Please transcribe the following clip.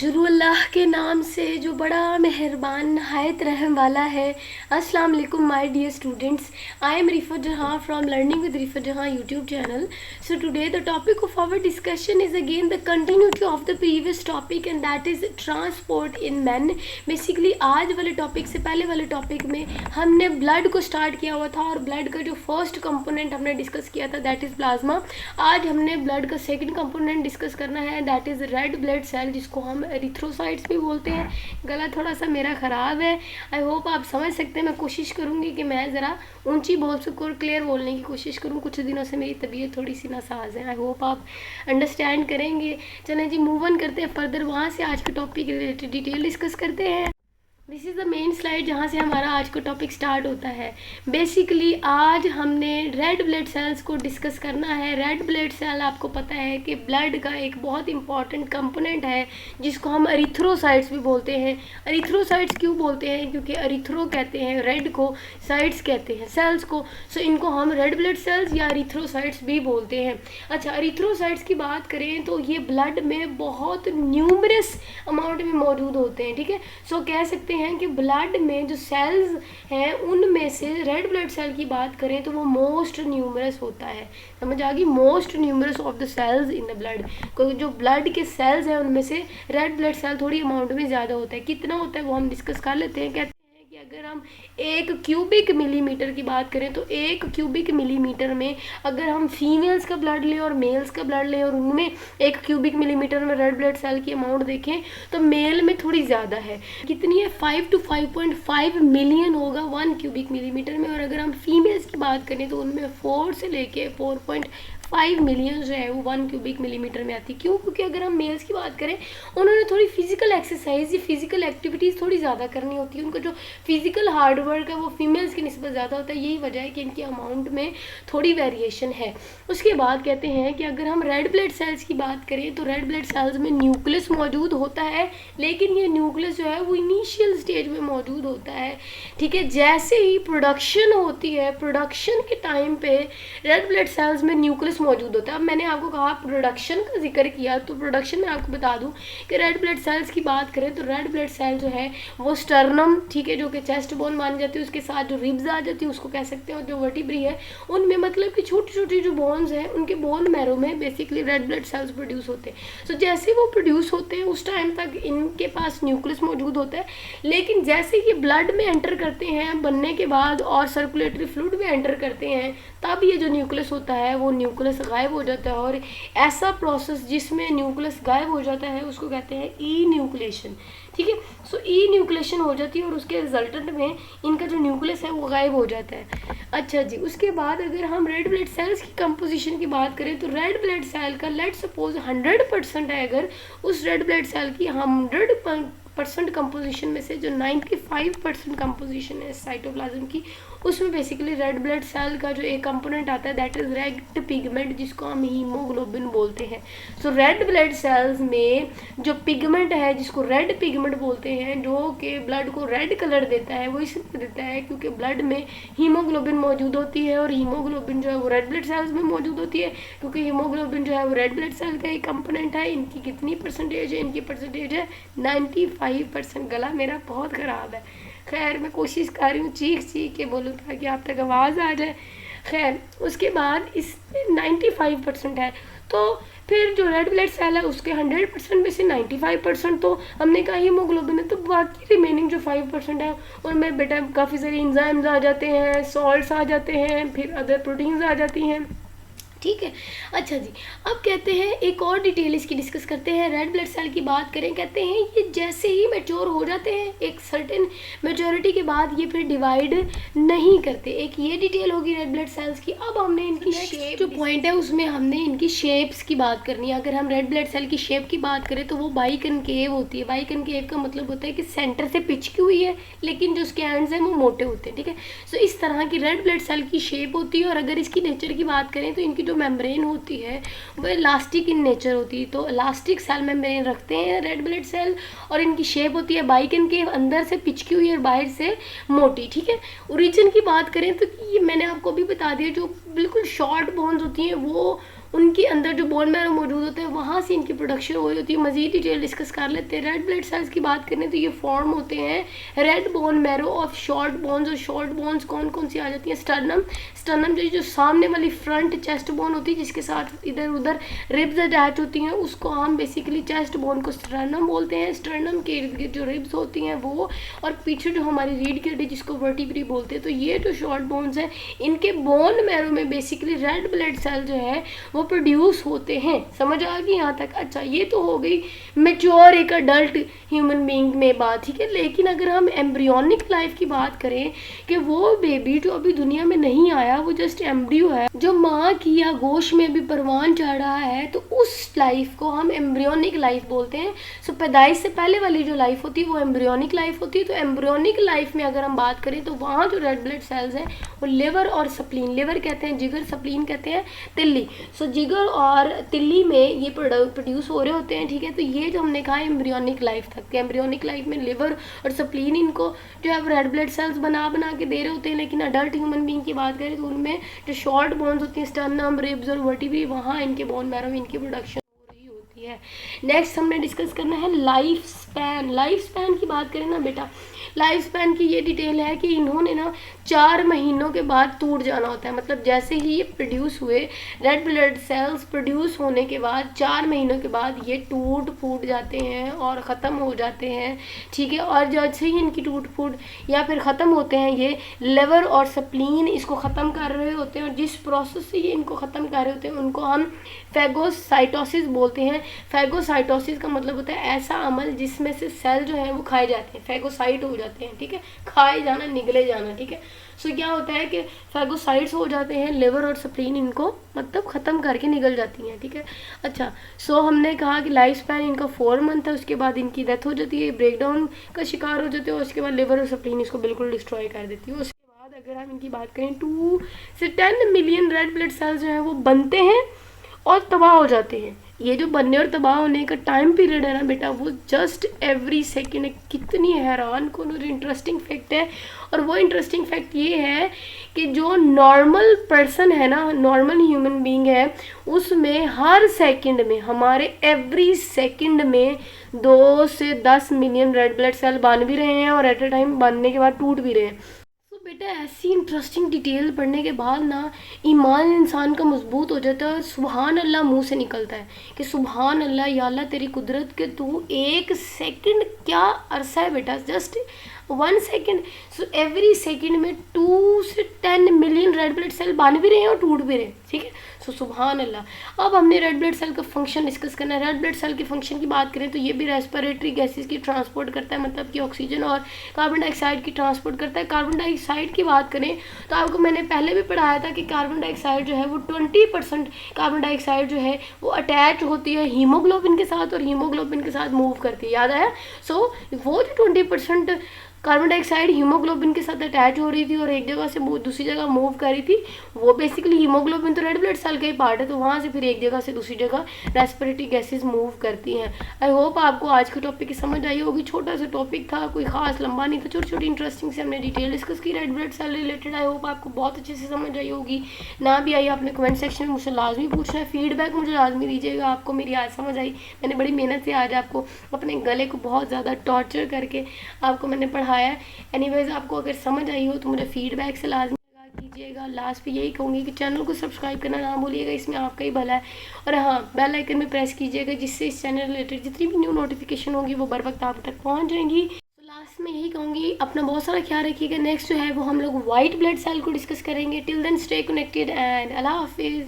शुरू अल्लाह के नाम से जो बड़ा मेहरबान नहायत रहम वाला है। अस्सलाम वालेकुम my dear students, I am Rifat Jahan from learning with Rifat Jahan YouTube channel. So today the topic of our discussion is again the continuity of the previous topic and that is transport in man. Basically आज वाले topic से पहले वाले topic में हमने blood को start किया हुआ था और ब्लड का जो फर्स्ट कंपोनेंट हमने डिस्कस किया था दैट इज़ प्लाज्मा। आज हमने ब्लड का सेकेंड कंपोनेंट डिस्कस करना है that is red blood cell, जिसको हम एरिथ्रोसाइट्स भी बोलते हैं। गला थोड़ा सा मेरा ख़राब है, आई होप आप समझ सकते हैं। मैं कोशिश करूँगी कि मैं ज़रा ऊंची बोल सकूँ और क्लियर बोलने की कोशिश करूँ। कुछ दिनों से मेरी तबीयत थोड़ी सी नासाज है, आई होप आप अंडरस्टैंड करेंगे। चलें जी, मूव ऑन करते हैं फर्दर, वहाँ से आज के टॉपिक रिलेटेड डिटेल डिस्कस करते हैं। This is the main slide जहाँ से हमारा आज का टॉपिक स्टार्ट होता है। बेसिकली आज हमने रेड ब्लड सेल्स को डिस्कस करना है। रेड ब्लड सेल आपको पता है कि ब्लड का एक बहुत इंपॉर्टेंट कंपोनेंट है जिसको हम एरिथ्रोसाइट्स भी बोलते हैं। एरिथ्रोसाइट्स क्यों बोलते हैं? क्योंकि एरिथ्रो कहते हैं रेड को, साइट्स कहते हैं सेल्स को। सो इनको हम रेड ब्लड सेल्स या एरिथ्रोसाइट्स भी बोलते हैं। अच्छा, एरिथ्रोसाइट्स की बात करें तो ये ब्लड में बहुत न्यूमरस अमाउंट में मौजूद होते हैं, ठीक है। सो कह सकते हैं कि ब्लड में जो सेल्स हैं उनमें से रेड ब्लड सेल की बात करें तो वो मोस्ट न्यूमरस होता है। समझ आ गई? Most numerous of the cells in the blood. क्योंकि जो ब्लड के सेल्स हैं उनमें से रेड ब्लड सेल थोड़ी अमाउंट में ज़्यादा होता है। कितना होता है वो हम डिस्कस कर लेते हैं। कहते हैं कि अगर हम 1 क्यूबिक मिलीमीटर की बात करें तो 1 क्यूबिक मिलीमीटर में अगर हम फीमेल्स का ब्लड लें और मेल्स का ब्लड लें और उनमें 1 क्यूबिक मिलीमीटर में रेड ब्लड सेल की अमाउंट देखें तो मेल में थोड़ी ज़्यादा है। कितनी है? 5 to 5.5 मिलियन होगा 1 क्यूबिक मिलीमीटर में। और अगर हम फीमेल्स की बात करें तो उनमें 4 से लेके 4.5 मिलियन जो है वो 1 क्यूबिक मिलीमीटर में आती है। क्यों? क्योंकि अगर हम मेल्स की बात करें उन्होंने थोड़ी फिजिकल एक्सरसाइज या फिजिकल एक्टिविटीज़ थोड़ी ज़्यादा करनी होती है। उनका जो फिजिकल हार्डवर्क है वो फीमेल्स की निस्बत ज़्यादा होता है। यही वजह है कि इनकी अमाउंट में थोड़ी वेरिएशन है। उसके बाद कहते हैं कि अगर हम रेड ब्लड सेल्स की बात करें तो रेड ब्लड सेल्स में न्यूक्लियस मौजूद होता है, लेकिन ये न्यूक्लियस जो है वो इनिशियल स्टेज में मौजूद होता है, ठीक है। जैसे ही प्रोडक्शन होती है, प्रोडक्शन के टाइम पे रेड ब्लड सेल्स में न्यूक्लियस मौजूद होता है। अब मैंने आपको कहा प्रोडक्शन का जिक्र किया तो प्रोडक्शन में आपको बता दूं कि रेड ब्लड सेल्स की बात करें तो रेड ब्लड सेल जो है वो स्टर्नम, ठीक है, जो कि चेस्ट बोन मानी जाती है, उसके साथ जो रिब्स आ जाती है उसको कह सकते हैं, और जो वर्टिब्री है उनमें मतलब कि छोटी छोटी जो बोन्स हैं उनके बोन मैरो में basically red blood cells produce होते हैं। सो जैसे वो प्रोड्यूस होते हैं उस टाइम तक इनके पास न्यूक्लियस मौजूद होता है, लेकिन जैसे ये ब्लड में एंटर करते हैं बनने के बाद और सर्कुलेटरी फ्लूइड में एंटर करते हैं तब ये जो न्यूक्लियस होता है वो न्यूक्लियस गायब हो जाता है। और ऐसा प्रोसेस जिसमें न्यूक्लियस गायब हो जाता है उसको कहते हैं ई न्यूक्लिएशन, ठीक है। सो ई न्यूक्लिएशन हो जाती है और उसके रिजल्टेंट में इनका जो न्यूक्लियस है वो गायब हो जाता है। अच्छा जी, उसके बाद अगर हम रेड ब्लड सेल्स की कंपोजिशन की बात करें तो रेड ब्लड सेल का लेट सपोज 100% है, अगर उस रेड ब्लड सेल की 100% कंपोजिशन में से जो 95% कंपोजिशन है साइटोप्लाज्म की, उसमें बेसिकली रेड ब्लड सेल का जो एक कंपोनेंट आता है दैट इज रेड पिगमेंट, जिसको हम हीमोग्लोबिन बोलते हैं। सो रेड ब्लड सेल्स में जो पिगमेंट है जिसको रेड पिगमेंट बोलते हैं, जो कि ब्लड को रेड कलर देता है, वो इसलिए देता है क्योंकि ब्लड में हीमोग्लोबिन मौजूद होती है और हीमोग्लोबिन जो है वो रेड ब्लड सेल्स में मौजूद होती है, क्योंकि हीमोग्लोबिन जो है वो रेड ब्लड सेल का एक कंपोनेंट है। इनकी कितनी परसेंटेज है? इनकी परसेंटेज है 95%। गला मेरा बहुत ख़राब है, खैर मैं कोशिश कर रही हूँ चीख के बोलूँ ताकि आप तक आवाज़ आ जाए। खैर उसके बाद इस 95% है, तो फिर जो रेड ब्लड सेल है उसके 100% में से 95% तो हमने कहा हीमोग्लोबिन है, तो बाकी रिमेनिंग जो 5% है उनमें बेटा काफ़ी सारे एंजाइम्स आ जाते हैं, सॉल्ट्स आ जाते हैं, फिर अदर प्रोटीन्स आ जाती हैं, ठीक है। अच्छा जी, अब कहते हैं एक और डिटेल इसकी डिस्कस करते हैं। रेड ब्लड सेल की बात करें, कहते हैं ये जैसे ही मैच्योर हो जाते हैं एक सर्टेन मैच्योरिटी के बाद ये फिर डिवाइड नहीं करते। एक ये डिटेल होगी रेड ब्लड सेल्स की। अब हमने इनकी शेप जो पॉइंट है उसमें हमने इनकी शेप्स की बात करनी है। अगर हम रेड ब्लड सेल की शेप की बात करें तो वो बाइकनकेव होती है। बाइकनकेव का मतलब होता है कि सेंटर से पिचकी हुई है लेकिन जो उसके एंड्स हैं वो मोटे होते हैं, ठीक है। सो इस तरह की रेड ब्लड सेल की शेप होती है। और अगर इसकी नेचर की बात करें तो इनकी जो मेम्ब्रेन होती है वो इलास्टिक इन नेचर होती है, तो इलास्टिक सेल मेम्ब्रेन रखते हैं रेड ब्लड सेल। और इनकी शेप होती है बाइकनकेव, अंदर से पिचकी हुई और बाहर से मोटी, ठीक है। ओरिजिन की बात करें तो ये मैंने आपको भी बता दिया, जो बिल्कुल शॉर्ट बोन्स होती हैं वो उनके अंदर जो बोन मैरो मौजूद होता है वहाँ से इनकी प्रोडक्शन हो रही होती है। मजीद डिटेल डिस्कस कर लेते हैं। रेड ब्लड सेल्स की बात करें तो ये फॉर्म होते हैं red bone marrow of short bones. और शॉर्ट बोन्स कौन कौन सी आ जाती हैं? स्टर्नम जो सामने वाली फ्रंट चेस्ट बोन होती है जिसके साथ इधर उधर रिब्स अटैच होती हैं, उसको हम बेसिकली चेस्ट बोन को स्टर्नम बोलते हैं। स्टर्नम के इर्द गिर्द जो रिब्स होती हैं वो, और पीछे जो हमारी रीढ़ की हड्डी जिसको वर्टिब्री बोलते हैं। तो ये जो शॉर्ट बोन्स हैं इनके बोन मैरो में बेसिकली रेड ब्लड सेल जो है वो प्रोड्यूस होते हैं। समझ आ गई यहाँ तक? अच्छा, ये तो हो गई मेच्योर एक अडल्ट ह्यूमन बीइंग में बात, ठीक है। लेकिन अगर हम एम्ब्रियोनिक लाइफ की बात करें कि वो बेबी जो अभी दुनिया में नहीं आया, वो जस्ट एम्ब्रियो है जो माँ की या गोश में अभी परवान चढ़ रहा है, तो उस लाइफ को हम एम्ब्रियोनिक लाइफ बोलते हैं। सो पैदाइश से पहले वाली जो लाइफ होती है वो एम्ब्रियोनिक लाइफ होती है। तो एम्ब्रियोनिक लाइफ में अगर हम बात करें तो वहाँ जो रेड ब्लड सेल्स हैं वो लिवर और स्प्लीन, लिवर कहते हैं जिगर, स्प्लीन कहते हैं तिल्ली। सो जिगर और तिल्ली में ये प्रोड्यूस हो रहे होते हैं, ठीक है। तो ये जो हमने कहा एम्ब्रियोनिक लाइफ तक, एम्ब्रियोनिक लाइफ में लिवर और स्प्लीन इनको जो है रेड ब्लड सेल्स बना के दे रहे होते हैं। लेकिन अडल्ट ह्यूमन बीइंग की बात करें तो उनमें जो शॉर्ट बोन्स होती हैं स्टर्नम, रिब्स और वर्टिब्री, वहाँ इनके बोन मैरो में इनकी प्रोडक्शन हो रही होती है। नेक्स्ट हमने डिस्कस करना है लाइफ स्पैन। लाइफ स्पैन की बात करें ना बेटा, लाइफ स्पैन की ये डिटेल है कि इन्होंने ना 4 महीनों के बाद टूट जाना होता है। मतलब जैसे ही ये प्रोड्यूस हुए, रेड ब्लड सेल्स प्रोड्यूस होने के बाद 4 महीनों के बाद ये टूट फूट जाते हैं और ख़त्म हो जाते हैं, ठीक है। और जैसे ही इनकी टूट फूट या फिर ख़त्म होते हैं, ये लिवर और स्प्लीन इसको ख़त्म कर रहे होते हैं। और जिस प्रोसेस से ये इनको ख़त्म कर रहे होते हैं उनको हम फैगोसाइटोसिस बोलते हैं। फैगोसाइटोसिस का मतलब होता है ऐसा अमल जिसमें से सेल जो है वो खाए जाते हैं, फैगोसाइट हो जाते हैं, ठीक है। खाए जाना, निगले जाना, ठीक है। सो क्या होता है कि फैगोसाइट्स हो जाते हैं, लिवर और स्प्लीन इनको मतलब ख़त्म करके निकल जाती हैं, ठीक है। अच्छा, सो हमने कहा कि लाइफ स्पैन इनका 4 मंथ है, उसके बाद इनकी डेथ हो जाती है, ब्रेकडाउन का शिकार हो जाते हैं, और उसके बाद लिवर और स्प्लीन इसको बिल्कुल डिस्ट्रॉय कर देती है। उसके बाद अगर हम इनकी बात करें 2 से 10 मिलियन रेड ब्लड सेल्स जो हैं वो बनते हैं और तबाह हो जाते हैं। ये जो बनने और तबाह होने का टाइम पीरियड है ना बेटा, वो जस्ट एवरी सेकेंड है। कितनी हैरान कौन और इंटरेस्टिंग फैक्ट है। और वो इंटरेस्टिंग फैक्ट ये है कि जो नॉर्मल पर्सन है ना, नॉर्मल ह्यूमन बीइंग है, उसमें हर सेकंड में, हमारे एवरी सेकंड में 2 से 10 मिलियन रेड ब्लड सेल बन भी रहे हैं और एट अ टाइम बनने के बाद टूट भी रहे हैं। बेटा ऐसी इंटरेस्टिंग डिटेल पढ़ने के बाद ना ईमान इंसान का मजबूत हो जाता है और सुबहान अल्लाह मुंह से निकलता है कि सुबहान अल्लाह, या अल्लाह तेरी कुदरत के तू एक सेकंड क्या अरसा है बेटा, just 1 second. So every second में 2 से 10 मिलियन रेड ब्लड सेल बन भी रहे हैं और टूट भी रहे हैं, ठीक है। सो सुबहान अल्लाह। अब हमने रेड ब्लड सेल का फंक्शन डिस्कस करना है। रेड ब्लड सेल के फंक्शन की बात करें तो ये भी रेस्पिरेटरी गैसेस की ट्रांसपोर्ट करता है, मतलब कि ऑक्सीजन और कार्बन डाइऑक्साइड की ट्रांसपोर्ट करता है। कार्बन डाइऑक्साइड की बात करें तो आपको मैंने पहले भी पढ़ाया था कि कार्बन डाइऑक्साइड जो है वो 20% कार्बन डाइऑक्साइड जो है वो अटैच होती है हीमोग्लोबिन के साथ और हीमोग्लोबिन के साथ मूव करती है, याद आया। सो वो जो 20% कार्बन डाइऑक्साइड हीमोग्लोबिन के साथ अटैच हो रही थी और एक जगह से दूसरी जगह मूव कर रही थी, वो बेसिकली हीमोग्लोबिन तो रेड ब्लड सेल का ही पार्ट है, तो वहाँ से फिर एक जगह से दूसरी जगह रेस्पिरेटरी गैसेस मूव करती हैं। आई होप आपको आज के टॉपिक की समझ आई होगी। छोटा सा टॉपिक था, कोई खास लंबा नहीं था, छोटी छोटी इंटरेस्टिंग से हमने डिटेल डिस्कस की red blood cell related. I hope आपको बहुत अच्छे से समझ आई होगी। ना भी आई आपने कमेंट सेक्शन में मुझसे लाजमी पूछना है, फीडबैक मुझे लाजमी दीजिएगा आपको मेरी आज समझ आई। मैंने बड़ी मेहनत से आज आपको अपने गले को बहुत ज़्यादा टॉर्चर करके आपको मैंने पढ़ाया है। एनीवेज, आपको अगर समझ आई हो तो मुझे फीडबैक से लाजमी कीजिएगा। लास्ट पे यही कहूँगी कि चैनल को सब्सक्राइब करना ना भूलिएगा, इसमें आपका ही भला है। और हाँ, बेल आइकन में प्रेस कीजिएगा जिससे इस चैनल रिलेटेड जितनी भी न्यू नोटिफिकेशन होगी वो बर वक्त आप तक पहुँच जाएंगी। तो लास्ट में यही कहूँगी, अपना बहुत सारा ख्याल रखिएगा। नेक्स्ट जो है वो हम लोग वाइट ब्लड सेल को डिस्कस करेंगे। Till then stay connected and अल्लाह हाफिज़।